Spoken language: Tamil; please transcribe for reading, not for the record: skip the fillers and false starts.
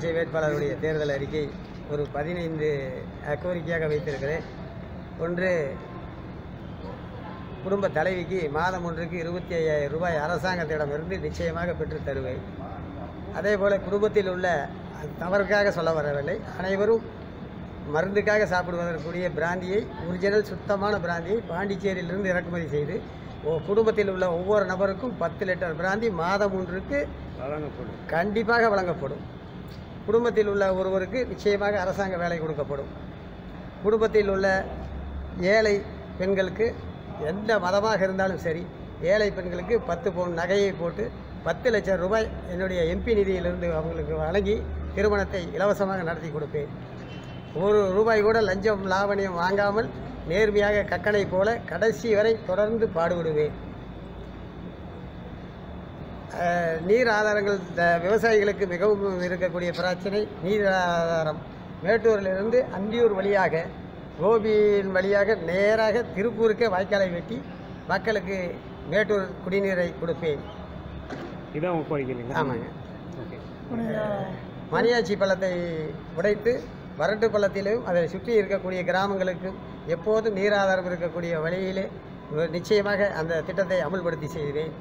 சுயேட்சை வேட்பாளருடைய தேர்தல் அறிக்கை ஒரு 15 கோரிக்கையாக வைத்திருக்கிறேன். ஒன்று, குடும்ப தலைவிக்கு மாதம் ஒன்றுக்கு 25,000 ரூபாய் அரசாங்கத்திடமிருந்து நிச்சயமாக பெற்றுத் தருவேன். அதேபோல் குடும்பத்தில் உள்ள தவறுக்காக சொல்ல வரவில்லை, அனைவரும் மருந்துக்காக சாப்பிடுவதற்குரிய பிராந்தியை, ஒரிஜினல் சுத்தமான பிராந்தியை பாண்டிச்சேரியிலிருந்து இறக்குமதி செய்து குடும்பத்தில் உள்ள ஒவ்வொரு நபருக்கும் 10 லிட்டர் பிராந்தி மாதம் ஒன்றுக்கு கண்டிப்பாக வழங்கப்படும். குடும்பத்தில் உள்ள ஒருவருக்கு நிச்சயமாக அரசாங்க வேலை கொடுக்கப்படும். குடும்பத்தில் உள்ள ஏழை பெண்களுக்கு, எந்த மதமாக இருந்தாலும் சரி, ஏழை பெண்களுக்கு 10 பவுன் நகையை போட்டு 10 லட்சம் ரூபாய் என்னுடைய எம்பி நிதியிலிருந்து அவங்களுக்கு வழங்கி திருமணத்தை இலவசமாக நடத்தி கொடுப்பேன். ஒரு ரூபாய் கூட லஞ்சம் லாவணியம் வாங்காமல் நேர்மையாக கக்கனை போல கடைசி வரை தொடர்ந்து பாடுபடுவேன். நீர் ஆதாரங்கள் விவசாயிகளுக்கு மிகவும் இருக்கக்கூடிய பிரச்சனை நீர் ஆதாரம். மேட்டூரிலிருந்து அந்தியூர் வழியாக, கோபியின் வழியாக நேராக திருப்பூருக்கே வாய்க்காலை வெட்டி மக்களுக்கு மேட்டூர் குடிநீரை கொடுப்பேன். இதான் உங்கள் கோரிக்கை? ஆமாங்க. மணியாச்சி பள்ளத்தை உடைத்து வறட்டு பள்ளத்திலும் அதை சுற்றி இருக்கக்கூடிய கிராமங்களுக்கும் எப்போதும் நீர் ஆதாரம் இருக்கக்கூடிய வழியிலே நிச்சயமாக அந்த திட்டத்தை அமுல்படுத்தி செய்வேன்.